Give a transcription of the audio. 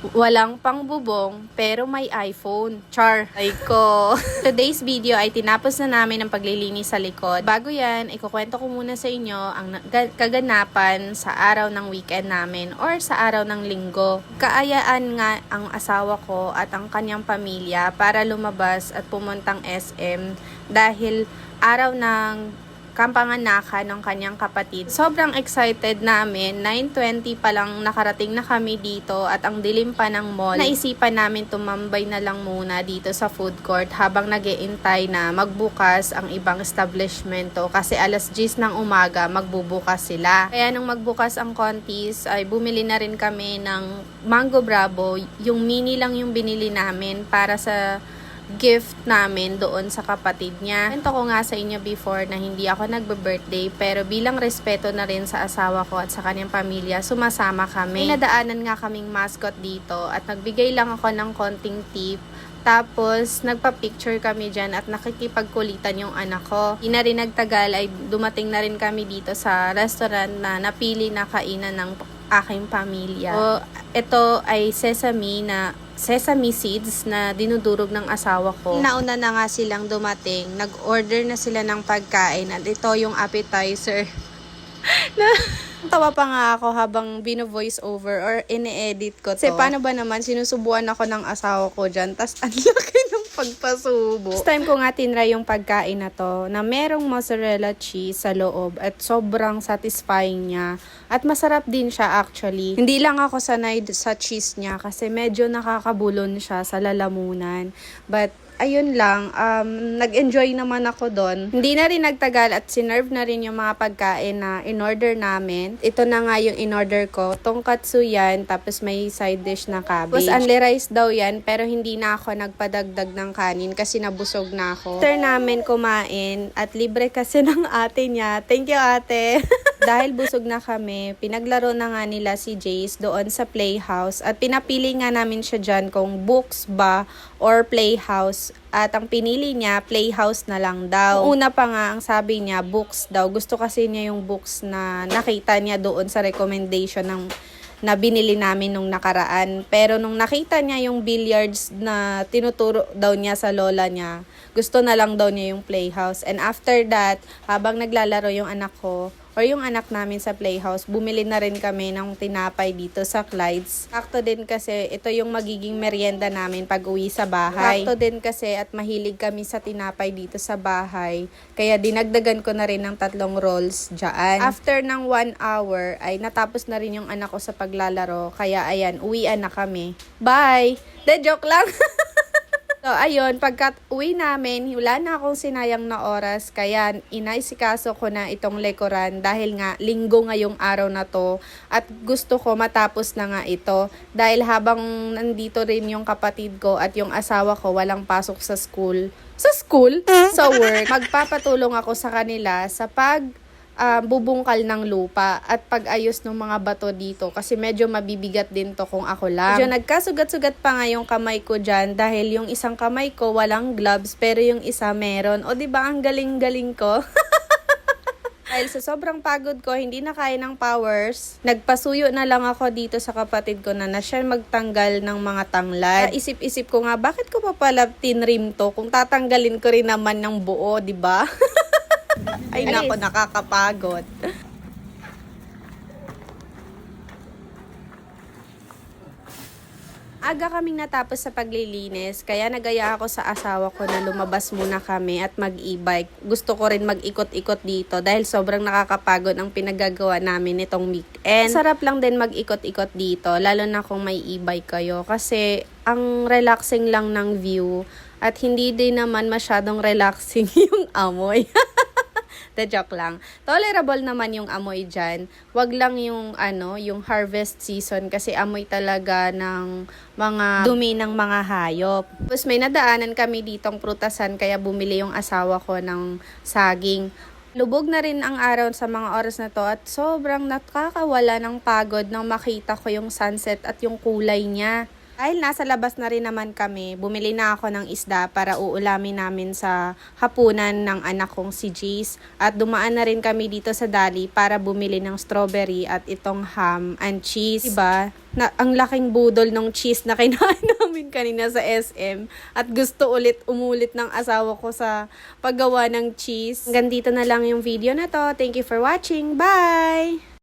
Walang pangbubong, pero may iPhone. Char! Ay ko. Today's video ay tinapos na namin ang paglilinis sa likod. Bago yan, ikukwento ko muna sa inyo ang kaganapan sa araw ng weekend namin or sa araw ng linggo. Kaayaan nga ang asawa ko at ang kanyang pamilya para lumabas at pumuntang SM dahil araw ng kampanganakan ng kanyang kapatid. Sobrang excited namin. 9:20 pa lang nakarating na kami dito at ang dilim pa ng mall. Naisipan namin tumambay na lang muna dito sa food court habang nag-iintay na magbukas ang ibang establishmento kasi alas 10 ng umaga magbubukas sila. Kaya nung magbukas ang Contis ay bumili na rin kami ng Mango Bravo. Yung mini lang yung binili namin para sa gift namin doon sa kapatid niya. Kwento ko nga sa inyo before na hindi ako nagbe-birthday pero bilang respeto na rin sa asawa ko at sa kanyang pamilya, sumasama kami. May nadaanan nga kaming mascot dito at nagbigay lang ako ng konting tip. Tapos, nagpa-picture kami dyan at nakikipagkulitan yung anak ko. Di na rin nagtagal ay dumating na rin kami dito sa restaurant na napili na kainan ng aking pamilya. So, ito ay sesame seeds na dinudurog ng asawa ko. Nauna na nga silang dumating. Nag-order na sila ng pagkain at ito yung appetizer. Tawa pa nga ako habang bino-voice over or ini-edit ko to. Kasi paano ba naman sinusubuan ako ng asawa ko dyan, tas ang laki ng pagpasubo. First time ko nga tinry yung pagkain na to, na merong mozzarella cheese sa loob at sobrang satisfying niya. At masarap din siya actually. Hindi lang ako sanay sa cheese niya kasi medyo nakakabulon siya sa lalamunan. But ayun lang, nag-enjoy naman ako doon. Hindi na rin nagtagal at sinerve na rin yung mga pagkain na in-order namin. Ito na nga yung in-order ko. Tonkatsu yan, tapos may side dish na cabbage. Tapos only rice daw yan, pero hindi na ako nagpadagdag ng kanin kasi nabusog na ako. After namin kumain, at libre kasi ng ate niya. Thank you, ate! Dahil busog na kami, pinaglaro na nga nila si Jace doon sa playhouse. At pinapili nga namin siya dyan kung books ba or playhouse. At ang pinili niya, playhouse na lang daw. Una pa nga, ang sabi niya, books daw. Gusto kasi niya yung books na nakita niya doon sa recommendation na binili namin nung nakaraan. Pero nung nakita niya yung billiards na tinuturo daw niya sa lola niya, gusto na lang daw niya yung playhouse. And after that, habang naglalaro yung anak ko, or yung anak namin sa playhouse, bumili na rin kami ng tinapay dito sa Clyde's. Sakto din kasi ito yung magiging merienda namin pag uwi sa bahay. Sakto din kasi at mahilig kami sa tinapay dito sa bahay. Kaya dinagdagan ko na rin ng 3 rolls dyan. After ng 1 hour ay natapos na rin yung anak ko sa paglalaro. Kaya ayan, uwian na kami. Bye! De, joke lang! So, ayun, pagkat uwi namin, wala na akong sinayang na oras, kaya inaisikaso ko na itong lekuran dahil nga linggo ngayong araw na to at gusto ko matapos na nga ito dahil habang nandito rin yung kapatid ko at yung asawa ko walang pasok sa school. Sa school? Sa work. Magpapatulong ako sa kanila sa bubungkal ng lupa at pag-ayos ng mga bato dito kasi medyo mabibigat din to kung ako lang. Medyo nagkasugat-sugat pa nga yung kamay ko dyan dahil yung isang kamay ko walang gloves pero yung isa meron. O diba ang galing-galing ko? Dahil sa sobrang pagod ko, hindi na kaya ng powers, nagpasuyo na lang ako dito sa kapatid ko na siya magtanggal ng mga tanglad. Isip-isip ko nga, bakit ko pa pala tinrim to kung tatanggalin ko rin naman ng buo, diba? Ay nako, nakakapagod. Aga kaming natapos sa paglilinis, kaya nagaya ako sa asawa ko na lumabas muna kami at mag-e-bike. Gusto ko rin mag-ikot-ikot dito dahil sobrang nakakapagod ang pinagagawa namin nitong weekend. Sarap lang din mag-ikot-ikot dito, lalo na kung may e-bike kayo kasi ang relaxing lang ng view at hindi din naman masyadong relaxing yung amoy. The joke lang. Tolerable naman yung amoy dyan. Wag lang yung yung harvest season kasi amoy talaga ng mga dumi ng mga hayop. Tapos may nadaanan kami ditong prutasan kaya bumili yung asawa ko ng saging. Lubog na rin ang araw sa mga oras na to at sobrang nakakawala ng pagod nang makita ko yung sunset at yung kulay niya. Dahil nasa labas na rin naman kami, bumili na ako ng isda para uulamin namin sa hapunan ng anak kong si Jace. At dumaan na rin kami dito sa Dali para bumili ng strawberry at itong ham and cheese. Diba? Ang laking budol ng cheese na kinain namin kanina sa SM. At gusto umulit ng asawa ko sa paggawa ng cheese. Hanggang dito na lang yung video na to. Thank you for watching. Bye!